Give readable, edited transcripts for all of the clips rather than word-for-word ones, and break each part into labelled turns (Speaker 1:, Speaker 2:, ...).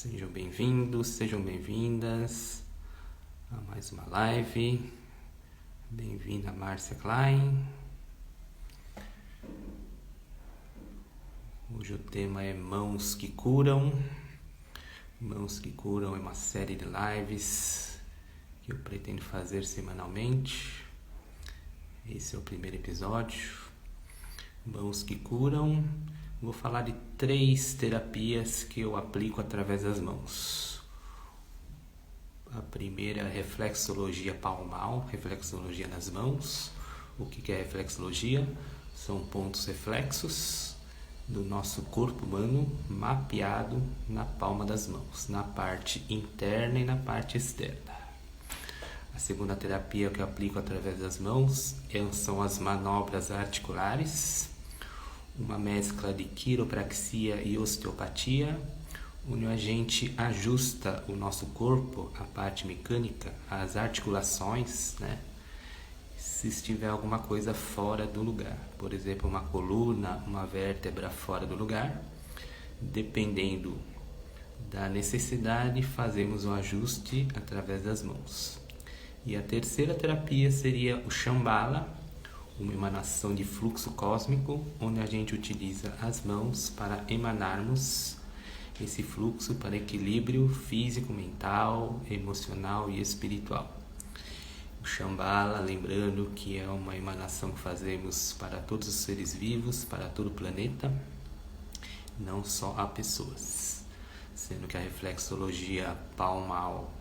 Speaker 1: Sejam bem-vindos, sejam bem-vindas a mais uma live. Bem-vinda, Márcia Klein. Hoje o tema é Mãos que Curam. Mãos que Curam é uma série de lives que eu pretendo fazer semanalmente. Esse é o primeiro episódio. Mãos que Curam. Vou falar de 3 terapias que eu aplico através das mãos. A primeira é reflexologia palmal, reflexologia nas mãos. O que é reflexologia? São pontos reflexos do nosso corpo humano mapeado na palma das mãos, na parte interna e na parte externa. A segunda terapia que eu aplico através das mãos são as manobras articulares, uma mescla de quiropraxia e osteopatia, onde a gente ajusta o nosso corpo, a parte mecânica, as articulações, né? Se estiver alguma coisa fora do lugar, por exemplo, uma coluna, uma vértebra fora do lugar, dependendo da necessidade, fazemos o ajuste através das mãos. E a terceira terapia seria o Shambhala, uma emanação de fluxo cósmico, onde a gente utiliza as mãos para emanarmos esse fluxo para equilíbrio físico, mental, emocional e espiritual. O Shambhala, lembrando que é uma emanação que fazemos para todos os seres vivos, para todo o planeta, não só a pessoas, sendo que a reflexologia palmal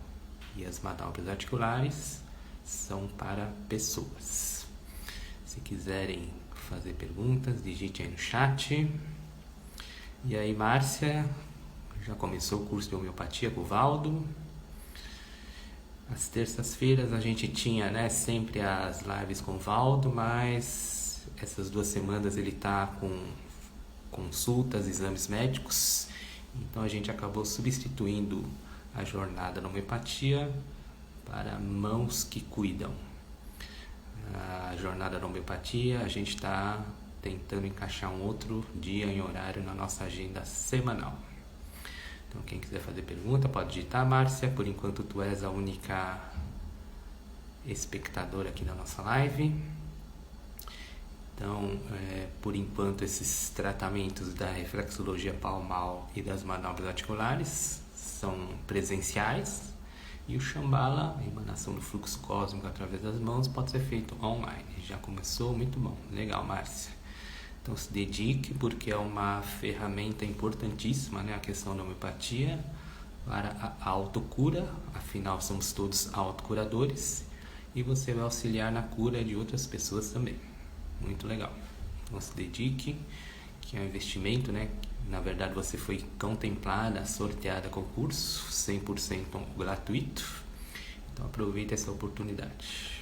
Speaker 1: e as manobras articulares são para pessoas. Se quiserem fazer perguntas, digite aí no chat. E aí, Márcia, já começou o curso de homeopatia com o Valdo. Às terças-feiras a gente tinha, sempre as lives com o Valdo, mas essas 2 semanas ele está com consultas, exames médicos, então a gente acabou substituindo a jornada na homeopatia para Mãos que Cuidam. A jornada da homeopatia, a gente está tentando encaixar um outro dia em horário na nossa agenda semanal. Então, quem quiser fazer pergunta, pode digitar, Márcia. Por enquanto, tu és a única espectadora aqui da nossa live. Então, por enquanto, esses tratamentos da reflexologia palmal e das manobras articulares são presenciais. E o Shambhala, a emanação do fluxo cósmico através das mãos, pode ser feito online. Já começou, muito bom. Legal, Márcia. Então se dedique, porque é uma ferramenta importantíssima, a questão da homeopatia para a autocura. Afinal, somos todos autocuradores. E você vai auxiliar na cura de outras pessoas também. Muito legal. Então se dedique, que é um investimento, Na verdade, você foi contemplada, sorteada com o curso, 100% gratuito. Então, aproveite essa oportunidade.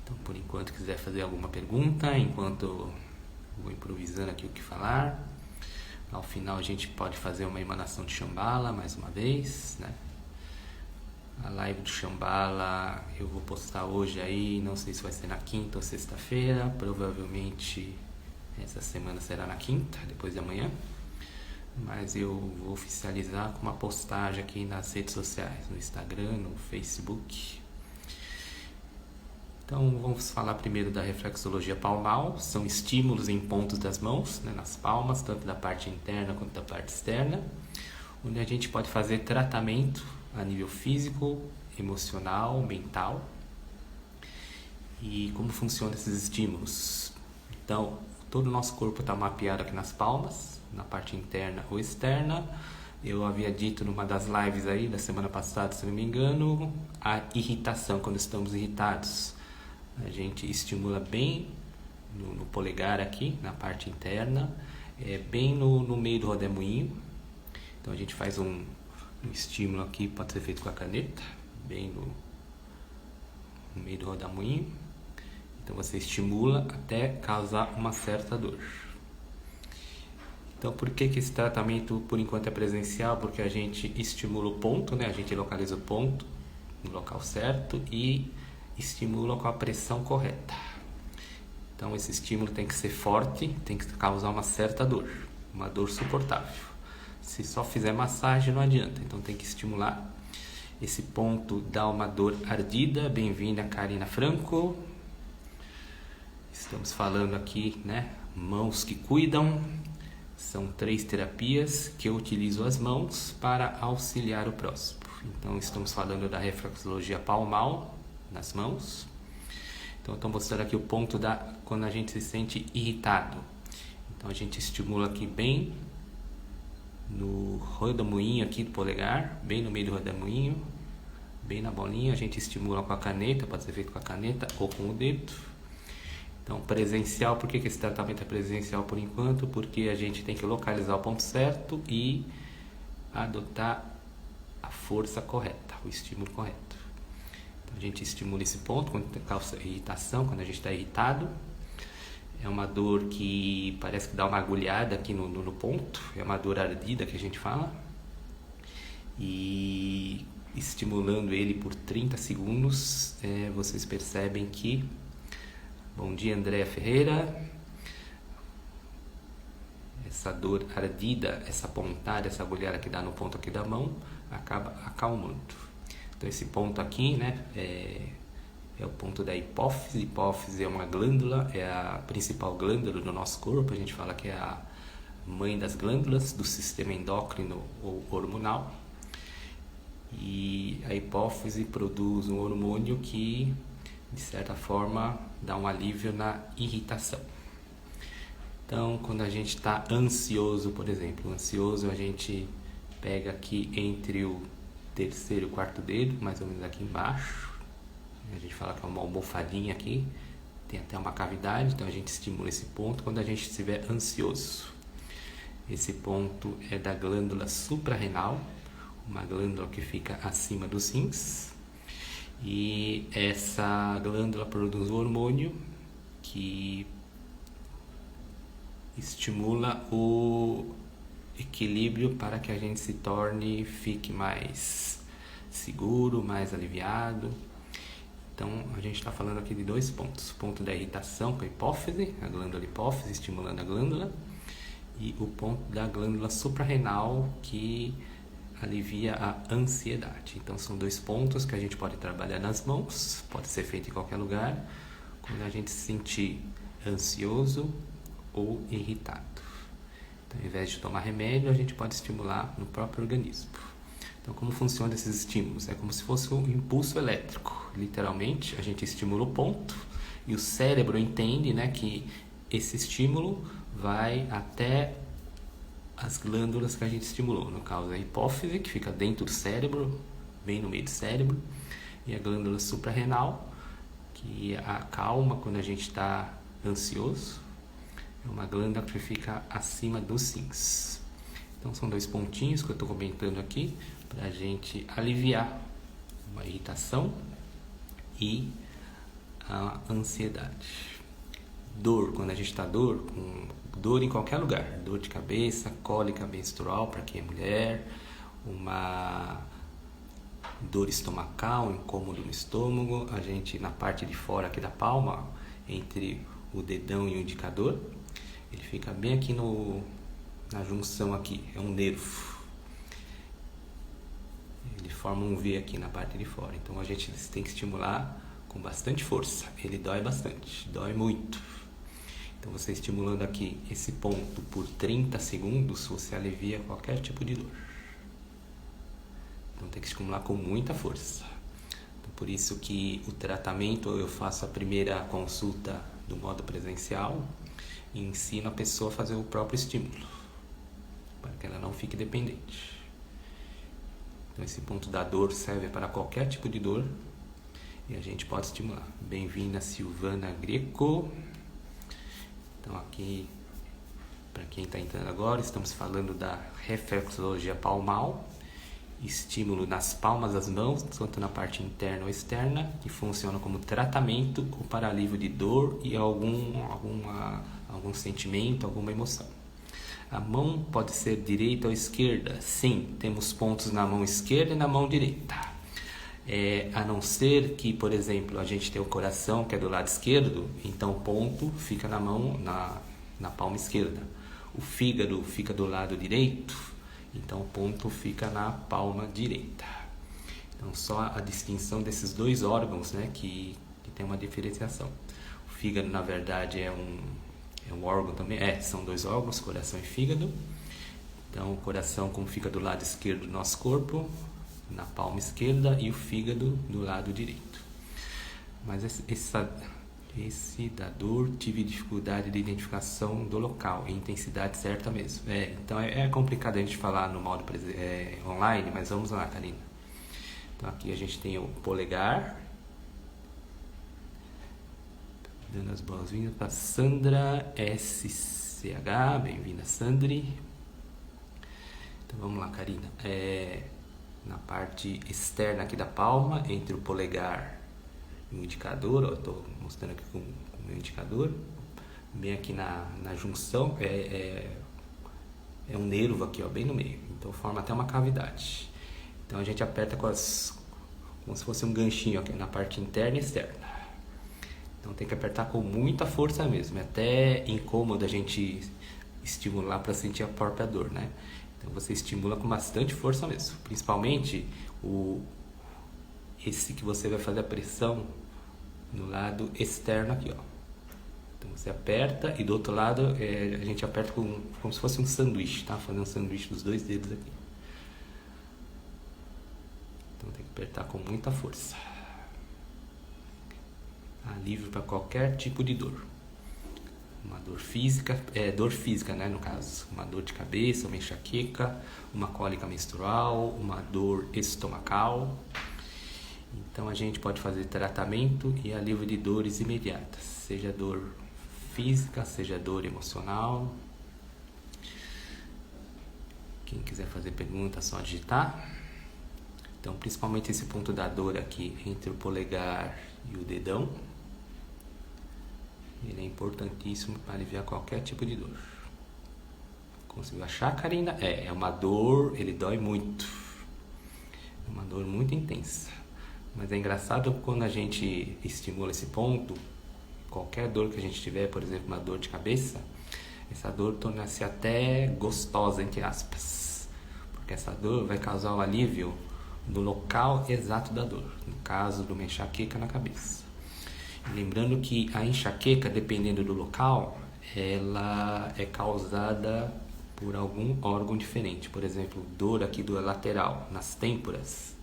Speaker 1: Então, por enquanto, quiser fazer alguma pergunta, enquanto eu vou improvisando aqui o que falar. Ao final, a gente pode fazer uma emanação de Shambhala, mais uma vez, A live do Shambhala eu vou postar hoje aí, não sei se vai ser na quinta ou sexta-feira, provavelmente essa semana será na quinta, depois de amanhã, mas eu vou oficializar com uma postagem aqui nas redes sociais, no Instagram, no Facebook. Então vamos falar primeiro da reflexologia palmal. São estímulos em pontos das mãos, nas palmas, tanto da parte interna quanto da parte externa, onde a gente pode fazer tratamento a nível físico, emocional, mental. E como funcionam esses estímulos? Então, todo o nosso corpo está mapeado aqui nas palmas, na parte interna ou externa. Eu havia dito numa das lives aí da semana passada, se não me engano, a irritação, quando estamos irritados. A gente estimula bem no polegar aqui, na parte interna, bem no meio do rodemoinho. Então a gente faz um estímulo aqui, pode ser feito com a caneta, bem no meio do rodemoinho. Então você estimula até causar uma certa dor. Então por que esse tratamento por enquanto é presencial? Porque a gente estimula o ponto, A gente localiza o ponto no local certo e estimula com a pressão correta. Então esse estímulo tem que ser forte, tem que causar uma certa dor, uma dor suportável. Se só fizer massagem não adianta, então tem que estimular. Esse ponto dá uma dor ardida. Bem-vinda, Karina Franco. Estamos falando aqui, né? Mãos que cuidam. São 3 terapias que eu utilizo as mãos para auxiliar o próximo. Então, estamos falando da reflexologia palmal nas mãos. Então, estou mostrando aqui o ponto quando a gente se sente irritado. Então, a gente estimula aqui bem no rodamuinho aqui do polegar, bem no meio do rodamuinho, bem na bolinha. A gente estimula com a caneta, pode ser feito com a caneta ou com o dedo. Então, presencial, por que esse tratamento é presencial por enquanto? Porque a gente tem que localizar o ponto certo e adotar a força correta, o estímulo correto. Então, a gente estimula esse ponto quando causa irritação, quando a gente está irritado. É uma dor que parece que dá uma agulhada aqui no ponto, é uma dor ardida que a gente fala. E estimulando ele por 30 segundos, vocês percebem que... Bom dia, Andréa Ferreira. Essa dor ardida, essa pontada, essa agulhada que dá no ponto aqui da mão, acaba acalmando. Então esse ponto aqui, né, é o ponto da hipófise. Hipófise é uma glândula, é a principal glândula do nosso corpo. A gente fala que é a mãe das glândulas do sistema endócrino ou hormonal. E a hipófise produz um hormônio que, de certa forma, dá um alívio na irritação. Então, quando a gente está ansioso, por exemplo, a gente pega aqui entre o terceiro e o quarto dedo, mais ou menos aqui embaixo. A gente fala que é uma almofadinha aqui, tem até uma cavidade, então a gente estimula esse ponto quando a gente estiver ansioso. Esse ponto é da glândula suprarrenal, uma glândula que fica acima dos rins. E essa glândula produz um hormônio que estimula o equilíbrio para que a gente fique mais seguro, mais aliviado. Então, a gente está falando aqui de 2 pontos. O ponto da irritação com a hipófise, a glândula hipófise estimulando a glândula. E o ponto da glândula suprarrenal que alivia a ansiedade. Então, são 2 pontos que a gente pode trabalhar nas mãos, pode ser feito em qualquer lugar, quando a gente se sentir ansioso ou irritado. Então, ao invés de tomar remédio, a gente pode estimular no próprio organismo. Então, como funcionam esses estímulos? É como se fosse um impulso elétrico. Literalmente, a gente estimula o ponto e o cérebro entende, né, que esse estímulo vai até as glândulas que a gente estimulou, no caso a hipófise, que fica dentro do cérebro, bem no meio do cérebro, e a glândula suprarrenal, que acalma quando a gente está ansioso, é uma glândula que fica acima dos rins. Então são 2 pontinhos que eu estou comentando aqui, para a gente aliviar uma irritação e a ansiedade. Dor, quando a gente está com dor em qualquer lugar, dor de cabeça, cólica menstrual para quem é mulher, uma dor estomacal, um incômodo no estômago, a gente na parte de fora aqui da palma, entre o dedão e o indicador, ele fica bem aqui na junção aqui, é um nervo. Ele forma um V aqui na parte de fora, então a gente tem que estimular com bastante força, ele dói bastante, dói muito. Então, você estimulando aqui esse ponto por 30 segundos, você alivia qualquer tipo de dor. Então, tem que estimular com muita força. Então, por isso que o tratamento, eu faço a primeira consulta do modo presencial e ensino a pessoa a fazer o próprio estímulo, para que ela não fique dependente. Então, esse ponto da dor serve para qualquer tipo de dor e a gente pode estimular. Bem-vinda, Silvana Greco. Então, aqui, para quem está entrando agora, estamos falando da reflexologia palmal, estímulo nas palmas das mãos, tanto na parte interna ou externa, que funciona como tratamento ou para alívio de dor e algum sentimento, alguma emoção. A mão pode ser direita ou esquerda? Sim, temos pontos na mão esquerda e na mão direita. A não ser que, por exemplo, a gente tem o coração que é do lado esquerdo, então o ponto fica na mão, na palma esquerda. O fígado fica do lado direito, Então o ponto fica na palma direita. Então só a distinção desses dois órgãos, né, que tem uma diferenciação. O fígado, na verdade, é um órgão também. São dois órgãos, coração e fígado. Então o coração como fica do lado esquerdo do nosso corpo, na palma esquerda, e o fígado do lado direito. Mas esse da dor, tive dificuldade de identificação do local, e intensidade certa mesmo. Então é complicado a gente falar no modo online, mas vamos lá, Karina. Então aqui a gente tem o polegar. Dando as boas-vindas para Sandra SCH, bem-vinda, Sandri. Então vamos lá, Karina. Na parte externa aqui da palma, entre o polegar e o indicador, eu estou mostrando aqui com o meu indicador, bem aqui na junção, é um nervo aqui, ó, bem no meio, então forma até uma cavidade. Então a gente aperta como se fosse um ganchinho aqui na parte interna e externa. Então tem que apertar com muita força mesmo, é até incômodo a gente estimular para sentir a própria dor, né? Então você estimula com bastante força mesmo, principalmente esse que você vai fazer a pressão no lado externo aqui, ó. Então você aperta e do outro lado a gente aperta como se fosse um sanduíche, tá? Fazendo um sanduíche dos dois dedos aqui. Então tem que apertar com muita força. Alívio para qualquer tipo de dor. Uma dor física, dor física, né, no caso. Uma dor de cabeça, uma enxaqueca, uma cólica menstrual, uma dor estomacal. Então a gente pode fazer tratamento e alívio de dores imediatas, seja dor física, seja dor emocional. Quem quiser fazer pergunta é só digitar. Então principalmente esse ponto da dor aqui entre o polegar e o dedão, ele é importantíssimo para aliviar qualquer tipo de dor. Conseguiu achar, Karina? É uma dor, ele dói muito. É uma dor muito intensa. Mas é engraçado quando a gente estimula esse ponto, qualquer dor que a gente tiver, por exemplo, uma dor de cabeça, essa dor torna-se até gostosa, entre aspas. Porque essa dor vai causar um alívio no local exato da dor, no caso de uma enxaqueca na cabeça. Lembrando que a enxaqueca, dependendo do local, ela é causada por algum órgão diferente. Por exemplo, dor aqui do lateral, nas têmporas,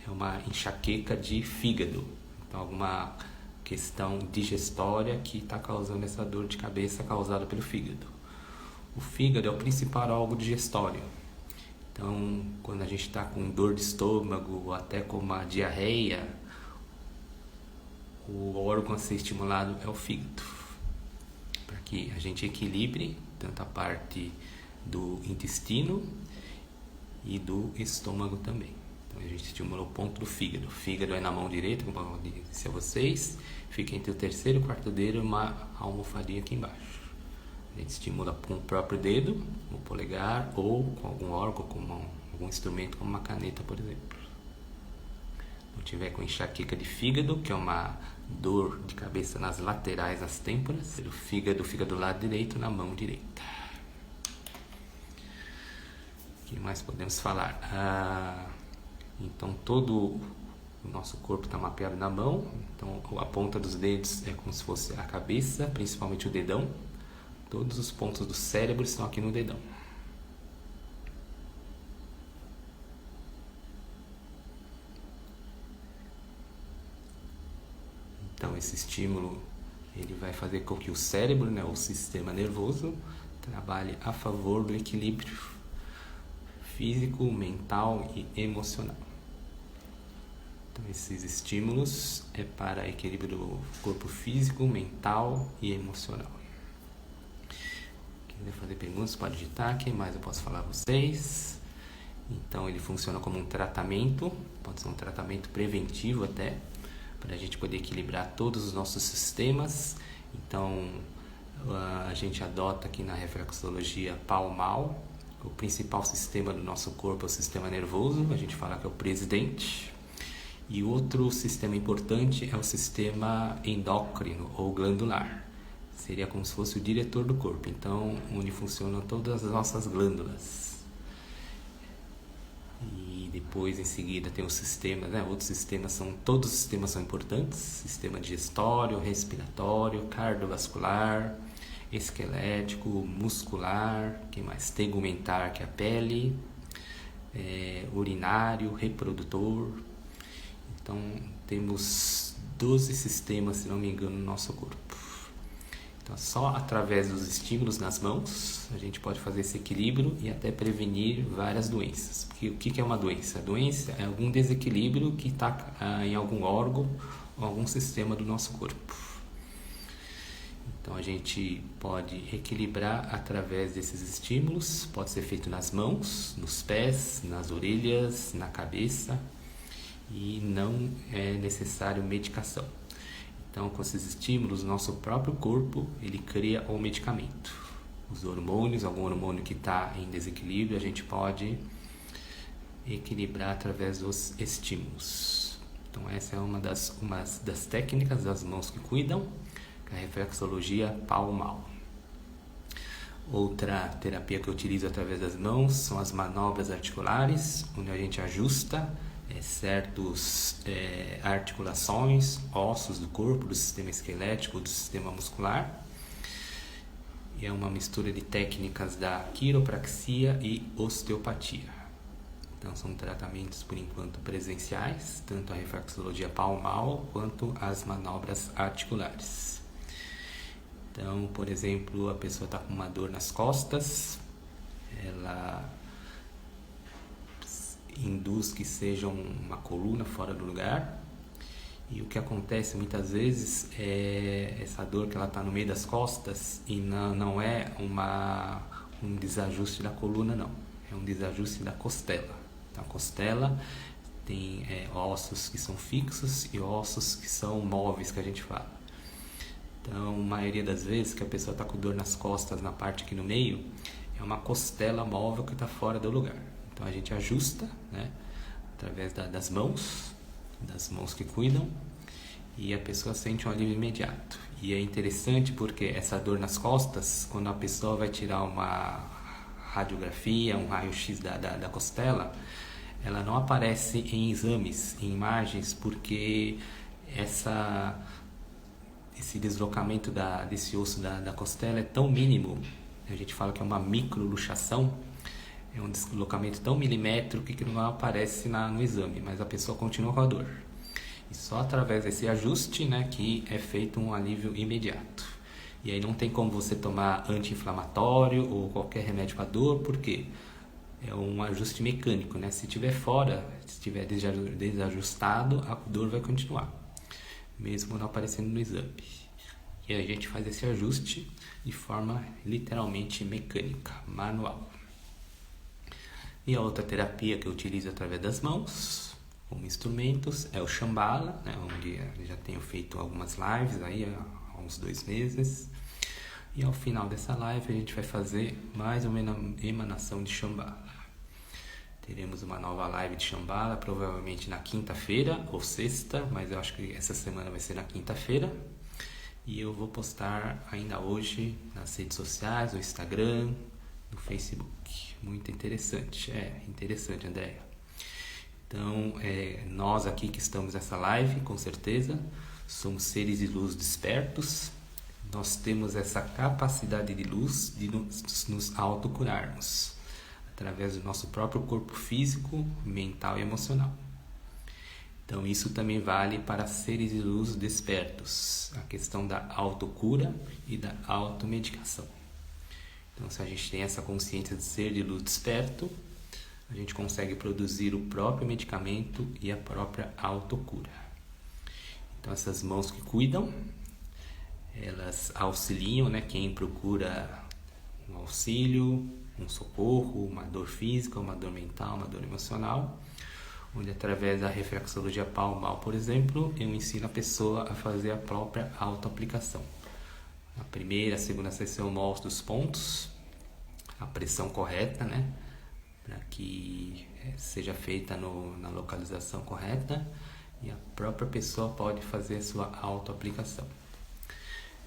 Speaker 1: é uma enxaqueca de fígado. Então, alguma questão digestória que está causando essa dor de cabeça causada pelo fígado. O fígado é o principal órgão digestório. Então, quando a gente está com dor de estômago ou até com uma diarreia, o órgão a ser estimulado é o fígado, para que a gente equilibre tanto a parte do intestino e do estômago também. Então a gente estimula o ponto do fígado. O fígado é na mão direita, como eu disse a vocês, fica entre o terceiro e o quarto dedo e uma almofadinha aqui embaixo. A gente estimula com o próprio dedo, o polegar, ou com algum órgão, com algum instrumento como uma caneta, por exemplo. Se tiver com enxaqueca de fígado, que é uma dor de cabeça nas laterais, nas têmporas, o fígado fica do lado direito, na mão direita. O que mais podemos falar? Então todo o nosso corpo está mapeado na mão. Então a ponta dos dedos é como se fosse a cabeça, principalmente o dedão. Todos os pontos do cérebro estão aqui no dedão. Então esse estímulo ele vai fazer com que o cérebro, né, o sistema nervoso, trabalhe a favor do equilíbrio físico, mental e emocional. Então esses estímulos é para equilíbrio do corpo físico, mental e emocional. Quem quiser fazer perguntas pode digitar. Quem mais eu posso falar a vocês? Então ele funciona como um tratamento, pode ser um tratamento preventivo até, para a gente poder equilibrar todos os nossos sistemas. Então a gente adota aqui na reflexologia palmal. O principal sistema do nosso corpo é o sistema nervoso, a gente fala que é o presidente. E outro sistema importante é o sistema endócrino ou glandular. Seria como se fosse o diretor do corpo, então onde funcionam todas as nossas glândulas. Depois, em seguida, tem os sistemas, né? Outros sistemas todos os sistemas são importantes: sistema digestório, respiratório, cardiovascular, esquelético, muscular, que mais? Tegumentar, que é a pele, urinário, reprodutor. Então, temos 12 sistemas, se não me engano, no nosso corpo. Então, só através dos estímulos nas mãos a gente pode fazer esse equilíbrio e até prevenir várias doenças. Porque o que é uma doença? A doença é algum desequilíbrio que está em algum órgão ou algum sistema do nosso corpo. Então, a gente pode equilibrar através desses estímulos. Pode ser feito nas mãos, nos pés, nas orelhas, na cabeça, e não é necessário medicação. Então, com esses estímulos, nosso próprio corpo ele cria o medicamento. Os hormônios, algum hormônio que está em desequilíbrio, a gente pode equilibrar através dos estímulos. Então, essa é uma das técnicas das mãos que cuidam, que é a reflexologia palmal. Outra terapia que eu utilizo através das mãos são as manobras articulares, onde a gente ajusta certas articulações, ossos do corpo, do sistema esquelético, do sistema muscular. E é uma mistura de técnicas da quiropraxia e osteopatia. Então, são tratamentos, por enquanto, presenciais, tanto a reflexologia palmal quanto as manobras articulares. Então, por exemplo, a pessoa está com uma dor nas costas, ela induz que seja uma coluna fora do lugar, e o que acontece muitas vezes é essa dor que ela está no meio das costas e não é um desajuste da coluna, não, é um desajuste da costela. Então, a costela tem ossos que são fixos e ossos que são móveis, que a gente fala. Então, a maioria das vezes que a pessoa está com dor nas costas, na parte aqui no meio, é uma costela móvel que está fora do lugar. Então, a gente ajusta, né, através das mãos que cuidam, e a pessoa sente um alívio imediato. E é interessante porque essa dor nas costas, quando a pessoa vai tirar uma radiografia, um raio-x da costela, ela não aparece em exames, em imagens, porque esse deslocamento desse osso da costela é tão mínimo, a gente fala que é uma microluxação, é um deslocamento tão milimétrico que não aparece no exame, mas a pessoa continua com a dor. E só através desse ajuste, né, que é feito um alívio imediato. E aí não tem como você tomar anti-inflamatório ou qualquer remédio para dor, porque é um ajuste mecânico, né? Se estiver fora, se estiver desajustado, a dor vai continuar, mesmo não aparecendo no exame. E a gente faz esse ajuste de forma literalmente mecânica, manual. E a outra terapia que eu utilizo através das mãos, como instrumentos, é o Shambhala, né, onde eu já tenho feito algumas lives aí há uns 2 meses. E ao final dessa live a gente vai fazer mais uma emanação de Shambhala. Teremos uma nova live de Shambhala, provavelmente na quinta-feira ou sexta, mas eu acho que essa semana vai ser na quinta-feira. E eu vou postar ainda hoje nas redes sociais, no Instagram, no Facebook. Muito interessante. Interessante, Andréia. Então, nós aqui que estamos nessa live, com certeza, somos seres de luz despertos. Nós temos essa capacidade de luz de nos autocurarmos, através do nosso próprio corpo físico, mental e emocional. Então, isso também vale para seres de luz despertos, a questão da autocura e da automedicação. Então, se a gente tem essa consciência de ser de luz desperto, a gente consegue produzir o próprio medicamento e a própria autocura. Então, essas mãos que cuidam, elas auxiliam, né, quem procura um auxílio, um socorro, uma dor física, uma dor mental, uma dor emocional, onde através da reflexologia palmal, por exemplo, eu ensino a pessoa a fazer a própria autoaplicação. Na primeira, segunda sessão eu mostro os pontos, a pressão correta, né, para que seja feita na localização correta, e a própria pessoa pode fazer a sua autoaplicação.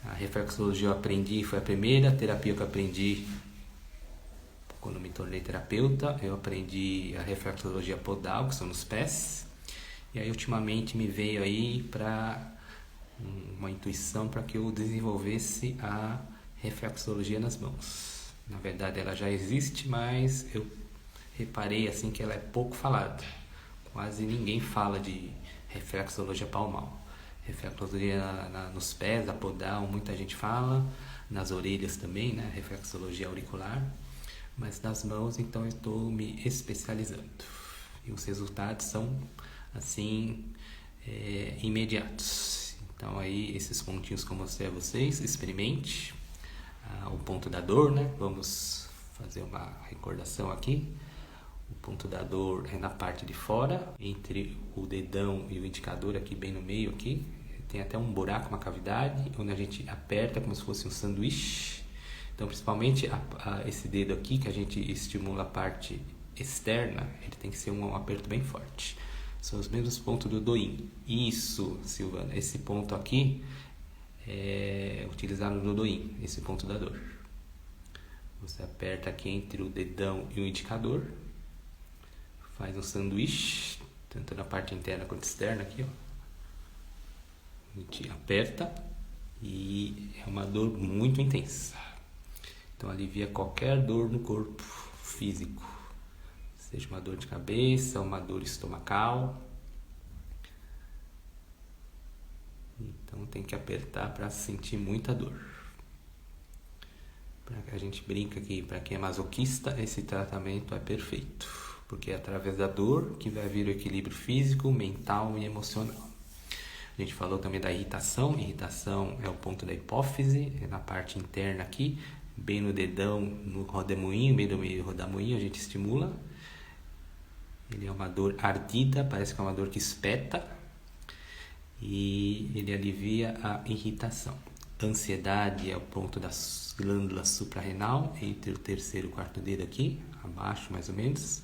Speaker 1: A reflexologia eu aprendi, foi a primeira terapia que eu aprendi quando me tornei terapeuta, eu aprendi a reflexologia podal, que são nos pés. E aí ultimamente me veio aí para uma intuição para que eu desenvolvesse a reflexologia nas mãos. Na verdade ela já existe, mas eu reparei assim que ela é pouco falada. Quase ninguém fala de reflexologia palmar. Reflexologia nos pés, a podal, muita gente fala, nas orelhas também, né? Reflexologia auricular, mas nas mãos então eu estou me especializando. E os resultados são assim imediatos. Então aí esses pontinhos que eu mostrei a vocês, experimente o ponto da dor, né? Vamos fazer uma recordação aqui. O ponto da dor é na parte de fora, entre o dedão e o indicador aqui bem no meio aqui. Tem até um buraco, uma cavidade, onde a gente aperta como se fosse um sanduíche. Então principalmente esse dedo aqui, que a gente estimula a parte externa, ele tem que ser um aperto bem forte. São os mesmos pontos do Doin. Isso, Silvana, esse ponto aqui é utilizado no Doin, esse ponto da dor. Você aperta aqui entre o dedão e o indicador, faz um sanduíche, tanto na parte interna quanto externa aqui, ó. A gente aperta e é uma dor muito intensa. Então alivia qualquer dor no corpo físico, seja uma dor de cabeça, uma dor estomacal. Então tem que apertar para sentir muita dor. A gente brinca que para quem é masoquista, esse tratamento é perfeito, porque é através da dor que vai vir o equilíbrio físico, mental e emocional. A gente falou também da irritação. Irritação é o ponto da hipófise, é na parte interna aqui, bem no dedão, no rodamuinho, bem no meio do rodamuinho, a gente estimula. Ele é uma dor ardida, parece que é uma dor que espeta, e ele alivia a irritação. Ansiedade é o ponto das glândulas suprarrenal, entre o terceiro e o quarto dedo aqui, abaixo mais ou menos.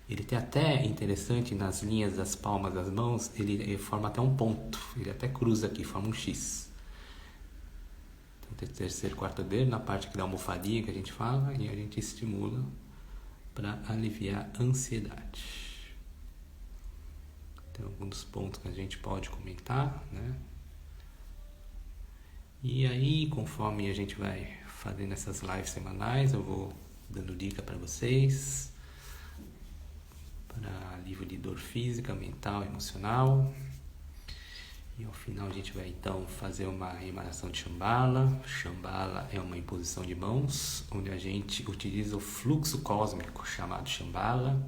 Speaker 1: Ele tem até, interessante, nas linhas das palmas das mãos, ele forma até um ponto, ele até cruza aqui, forma um X. Então tem o terceiro e quarto dedo, na parte aqui da almofadinha que a gente fala, e a gente estimula para aliviar a ansiedade. Tem alguns pontos que a gente pode comentar, né? E aí, conforme a gente vai fazendo essas lives semanais, eu vou dando dica para vocês, para alívio de dor física, mental, emocional. E ao final a gente vai então fazer uma emanação de Shambhala. Shambhala é uma imposição de mãos, onde a gente utiliza o fluxo cósmico chamado Shambhala.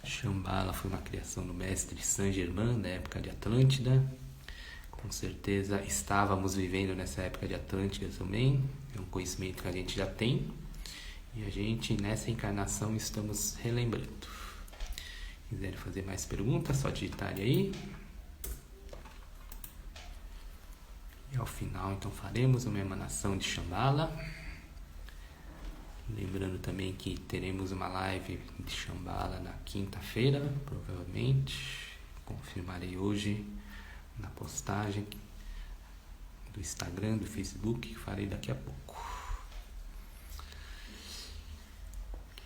Speaker 1: Shambhala foi uma criação do mestre Saint-Germain, da época de Atlântida. Com certeza estávamos vivendo nessa época de Atlântida também. É um conhecimento que a gente já tem. E a gente, nessa encarnação, estamos relembrando. Se quiserem fazer mais perguntas, só digitarem aí. E ao final, então, faremos uma emanação de Shambhala. Lembrando também que teremos uma live de Shambhala na quinta-feira, provavelmente. Confirmarei hoje na postagem do Instagram, do Facebook, que farei daqui a pouco.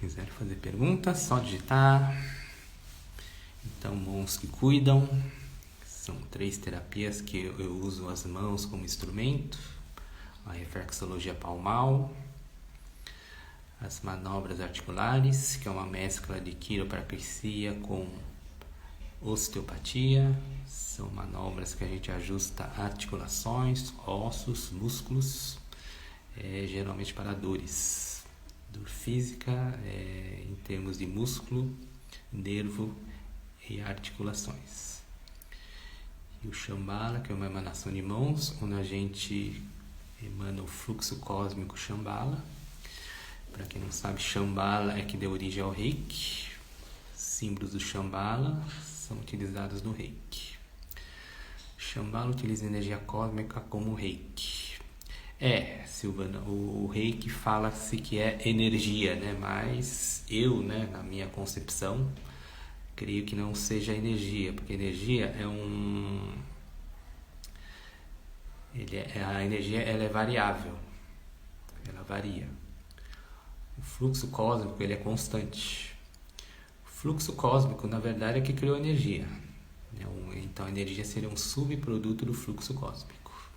Speaker 1: Quiser fazer perguntas, só digitar. Então, mãos que cuidam. São 3 terapias que eu uso as mãos como instrumento. A reflexologia palmal, as manobras articulares, que é uma mescla de quiropraxia com osteopatia. São manobras que a gente ajusta articulações, ossos, músculos, geralmente para dores. Dor física, em termos de músculo, nervo e articulações. E o Shambhala, que é uma emanação de mãos, onde a gente emana o fluxo cósmico Shambhala. Para quem não sabe, Shambhala é que deu origem ao Reiki. Símbolos do Shambhala são utilizados no Reiki. Shambhala utiliza energia cósmica como Reiki. Silvana, o Reiki fala-se que é energia, né? Mas eu, né, na minha concepção, creio que não seja energia, porque energia a energia ela é variável, ela varia. O fluxo cósmico ele é constante. O fluxo cósmico, na verdade, é que criou energia. Então, a energia seria um subproduto do fluxo cósmico.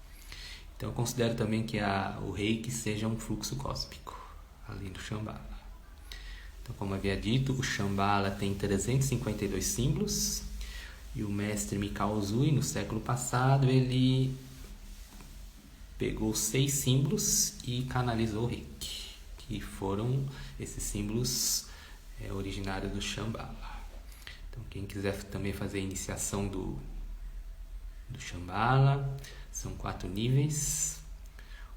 Speaker 1: Então, eu considero também que o Reiki seja um fluxo cósmico, além do Shambhala. Então, como havia dito, o Shambhala tem 352 símbolos. E o mestre Mikao Usui, no século passado, ele pegou 6 símbolos e canalizou o Reiki, que foram esses símbolos originários do Shambhala. Então, quem quiser também fazer a iniciação do Shambhala, são 4 níveis.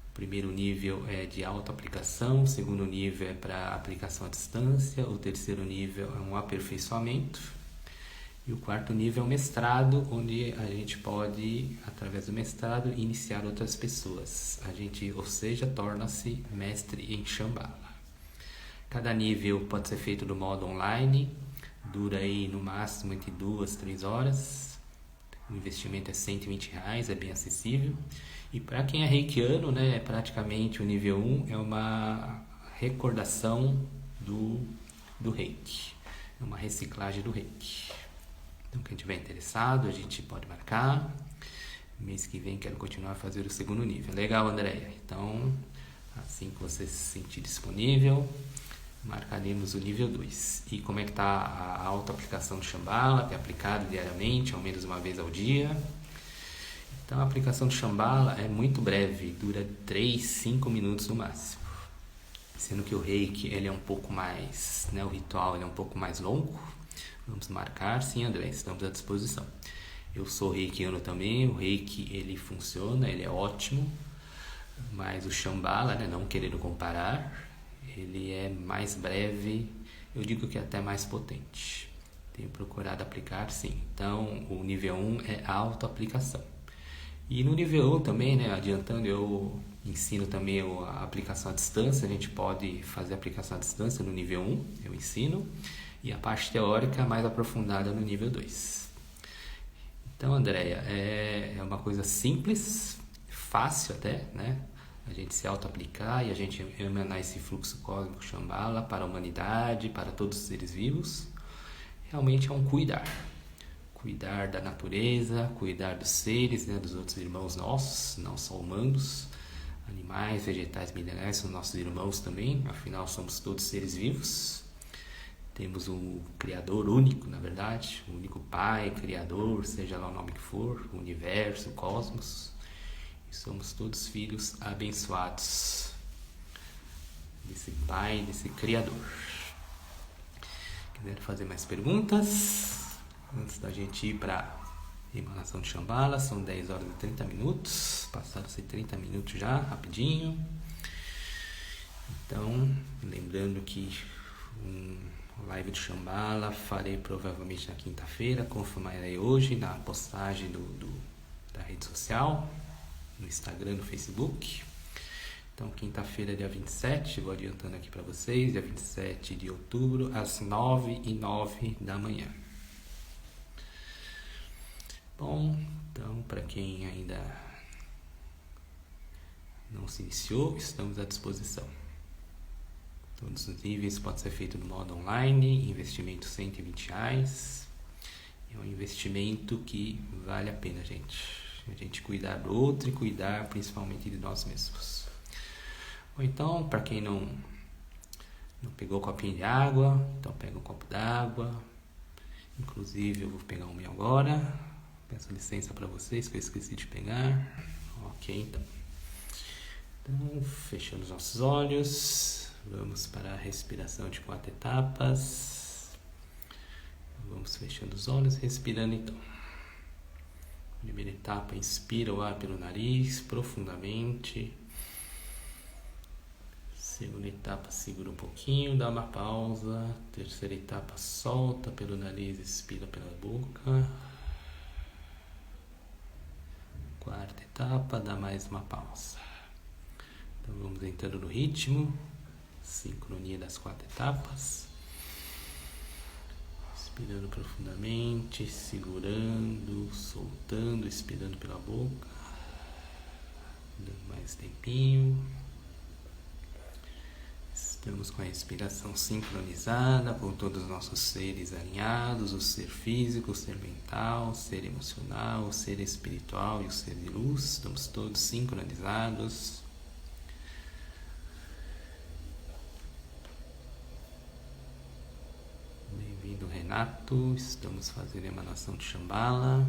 Speaker 1: O primeiro nível é de autoaplicação, o segundo nível é para aplicação à distância, o terceiro nível é um aperfeiçoamento. E o quarto nível é o mestrado, onde a gente pode, através do mestrado, iniciar outras pessoas. Ou seja, torna-se mestre em Shambhala. Cada nível pode ser feito do modo online, dura aí no máximo entre 2 a 3 horas. O investimento é R$120, é bem acessível. E para quem é reikiano, né, praticamente o nível 1 é uma recordação do Reiki, é uma reciclagem do Reiki. Então, quem estiver interessado, a gente pode marcar. Mês que vem quero continuar a fazer o segundo nível. Legal, Andréia? Então, assim que você se sentir disponível, marcaremos o nível 2. E como é que está a autoaplicação do Shambhala? Tem aplicado diariamente, ao menos uma vez ao dia. Então, a aplicação do Shambhala é muito breve, dura 3, 5 minutos no máximo. Sendo que o Reiki ele é um pouco mais, o ritual ele é um pouco mais longo. Vamos marcar, sim, André, estamos à disposição. Eu sou reikiano também, o Reiki ele funciona, ele é ótimo, mas o Shambhala, não querendo comparar, ele é mais breve, eu digo que até mais potente. Tenho procurado aplicar, sim. Então, o nível 1 é a autoaplicação. E no nível 1 também, adiantando, eu ensino também a aplicação à distância, a gente pode fazer a aplicação à distância no nível 1, eu ensino. E a parte teórica mais aprofundada no nível 2. Então, Andréia, é uma coisa simples, fácil até, a gente se auto-aplicar e a gente emanar esse fluxo cósmico Shambhala para a humanidade, para todos os seres vivos. Realmente é um cuidar. Cuidar da natureza, cuidar dos seres, dos outros irmãos nossos, não só humanos. Animais, vegetais, minerais são nossos irmãos também, afinal somos todos seres vivos. Temos um Criador único, na verdade, o único Pai, Criador, seja lá o nome que for, o Universo, o Cosmos. E somos todos filhos abençoados desse Pai, desse Criador. Quiser fazer mais perguntas? Antes da gente ir para a emanação de Shambhala, são 10 horas e 30 minutos. Passaram-se 30 minutos já, rapidinho. Então, lembrando que live do Shambhala farei provavelmente na quinta-feira, confirmarei hoje na postagem da rede social, no Instagram, no Facebook. Então, quinta-feira, dia 27, vou adiantando aqui para vocês, dia 27 de outubro, às 9h09 da manhã. Bom, então, para quem ainda não se iniciou, estamos à disposição. Todos os níveis pode ser feito no modo online, investimento R$120. É um investimento que vale a pena, gente. A gente cuidar do outro e cuidar principalmente de nós mesmos. Ou então, para quem não pegou o copinho de água, então pega um copo d'água. Inclusive, eu vou pegar o meu agora. Peço licença para vocês que eu esqueci de pegar. Ok, então. Então, fechando os nossos olhos. Vamos para a respiração de 4 etapas. Vamos fechando os olhos, respirando então. Primeira etapa, inspira o ar pelo nariz profundamente. Segunda etapa, segura um pouquinho, dá uma pausa. Terceira etapa, solta pelo nariz, expira pela boca. Quarta etapa, dá mais uma pausa. Então vamos entrando no ritmo. Sincronia das 4 etapas. Inspirando profundamente, segurando, soltando, expirando pela boca. Dando mais tempinho. Estamos com a respiração sincronizada, com todos os nossos seres alinhados, o ser físico, o ser mental, o ser emocional, o ser espiritual e o ser de luz. Estamos todos sincronizados. Bem-vindo, Renato. Estamos fazendo a emanação de Shambhala.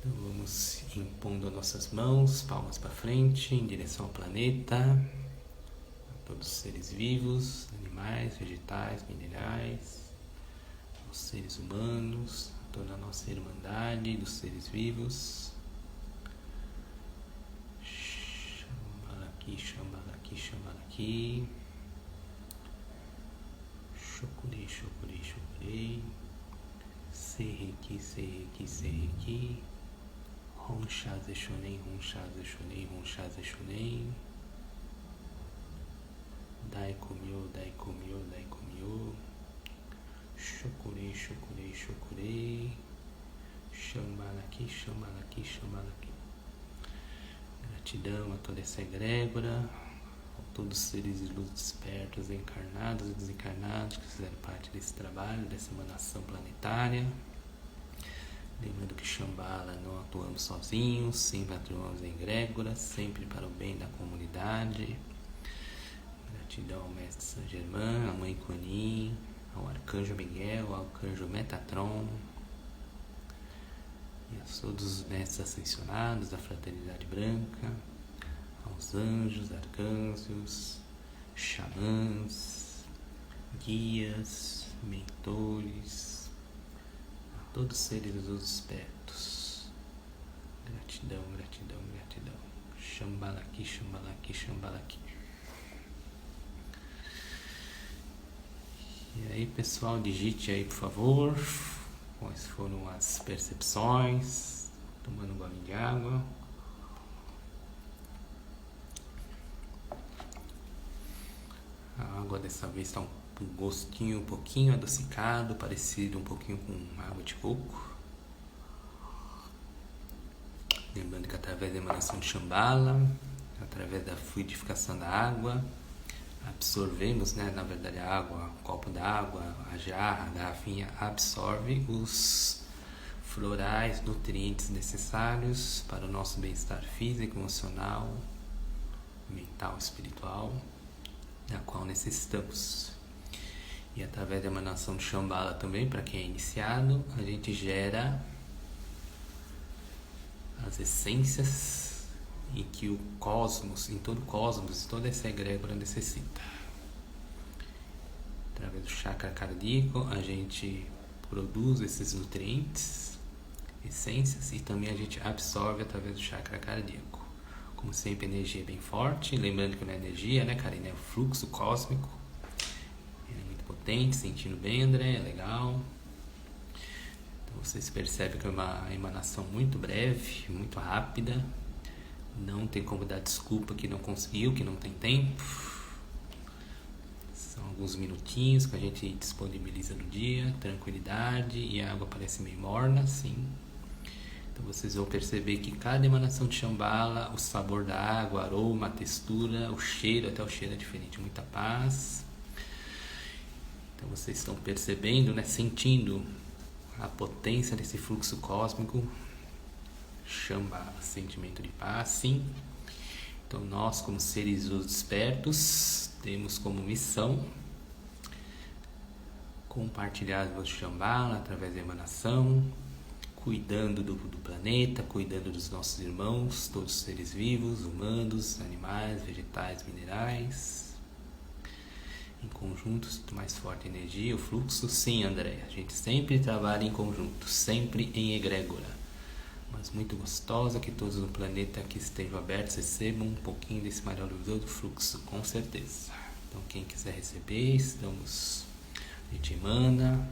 Speaker 1: Então vamos impondo nossas mãos, palmas para frente, em direção ao planeta, a todos os seres vivos, animais, vegetais, minerais, aos seres humanos, a toda a nossa irmandade dos seres vivos. Shambhala aqui, Shambhala aqui, Shambhala aqui. Shokurei, Shokurei, Shokurei. Seireki, Seireki, Seireki. Honshaze Shonen, Honshaze Shonen, Honshaze Shonen. Daikomyo, Daikomyo, Daikomyo. Shokurei, Shokurei, Shokurei. Shambhala aqui, Shambhala aqui, Shambhala aqui. Gratidão a toda essa egrégora, a todos os seres de luz despertos, encarnados e desencarnados que fizeram parte desse trabalho, dessa emanação planetária. Lembrando que Shambhala não atuamos sozinhos, sempre atuamos em egrégora, sempre para o bem da comunidade. Gratidão ao Mestre Saint Germain, à Mãe Kuan Yin, ao Arcanjo Miguel, ao Arcanjo Metatron e a todos os Mestres Ascensionados da Fraternidade Branca, aos anjos, arcanjos, xamãs, guias, mentores, todos os seres dos despertos. Gratidão, gratidão, gratidão. Shambhala aqui, Shambhala aqui, Shambhala aqui. E aí, pessoal, digite aí, por favor, quais foram as percepções. Tomando um golinho de água. A água dessa vez está um gostinho um pouquinho adocicado, parecido um pouquinho com água de coco. Lembrando que através da emanação de Shambhala, através da fluidificação da água, absorvemos, na verdade a água, o copo d'água, a jarra, a garrafinha absorve os florais, nutrientes necessários para o nosso bem-estar físico, emocional, mental, espiritual, da qual necessitamos. E através da emanação de Shambhala também, para quem é iniciado, a gente gera as essências em que o cosmos, em todo o cosmos, toda essa egrégora necessita. Através do chakra cardíaco, a gente produz esses nutrientes, essências, e também a gente absorve através do chakra cardíaco. Como sempre, a energia é bem forte, lembrando que não é energia, Karina? É o fluxo cósmico. Potente, sentindo bem, André, é legal. Então vocês percebem que é uma emanação muito breve, muito rápida. Não tem como dar desculpa que não conseguiu, que não tem tempo. São alguns minutinhos que a gente disponibiliza no dia, tranquilidade, e a água parece meio morna, sim. Então vocês vão perceber que cada emanação de Shambhala, o sabor da água, o aroma, a textura, o cheiro, até o cheiro é diferente, muita paz. Então vocês estão percebendo, sentindo a potência desse fluxo cósmico. Shambhala, sentimento de paz, sim. Então nós, como seres despertos, temos como missão compartilhar o Shambhala através da emanação, cuidando do planeta, cuidando dos nossos irmãos, todos os seres vivos, humanos, animais, vegetais, minerais. Em conjunto, sinto mais forte a energia, o fluxo, sim, André. A gente sempre trabalha em conjunto, sempre em egrégora. Mas muito gostosa, que todos no planeta que estejam abertos recebam um pouquinho desse maravilhoso fluxo, com certeza. Então, quem quiser receber, a gente emana.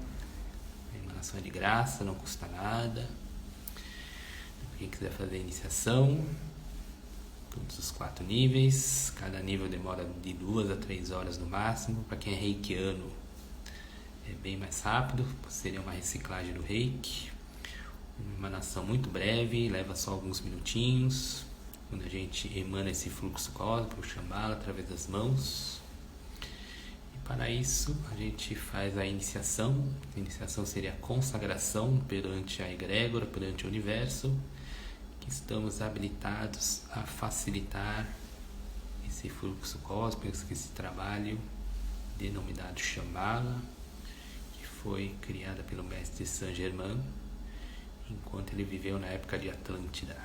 Speaker 1: A emanação é de graça, não custa nada. Então, quem quiser fazer a iniciação, todos os 4 níveis, cada nível demora de 2 a 3 horas no máximo. Para quem é reikiano é bem mais rápido, seria uma reciclagem do reiki. Uma emanação muito breve, leva só alguns minutinhos. quando a gente emana esse fluxo cósmico, o Shambhala, através das mãos. E para isso a gente faz a iniciação. A iniciação seria a consagração perante a egrégora, perante o universo, que estamos habilitados a facilitar esse fluxo cósmico, esse trabalho denominado Shambhala, que foi criada pelo mestre Saint Germain enquanto ele viveu na época de Atlântida.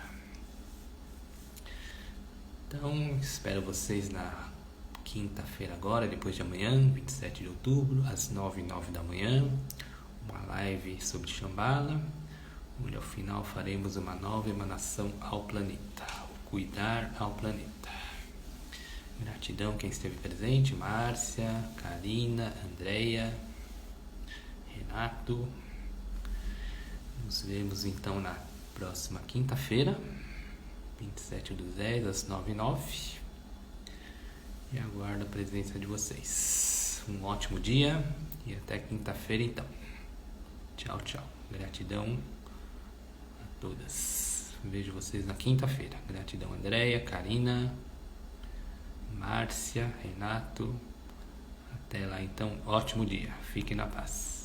Speaker 1: Então, espero vocês na quinta-feira agora, depois de amanhã, 27 de outubro, às 9h09 da manhã, uma live sobre Shambhala, onde ao final faremos uma nova emanação ao planeta, o cuidar ao planeta. Gratidão quem esteve presente, Márcia, Karina, Andreia, Renato. Nos vemos então na próxima quinta-feira, 27/10, às 9h09. E aguardo a presença de vocês. Um ótimo dia e até quinta-feira então. Tchau, tchau. Gratidão a todas. Vejo vocês na quinta-feira. Gratidão, Andreia, Karina, Márcia, Renato. Até lá então, ótimo dia. Fiquem na paz.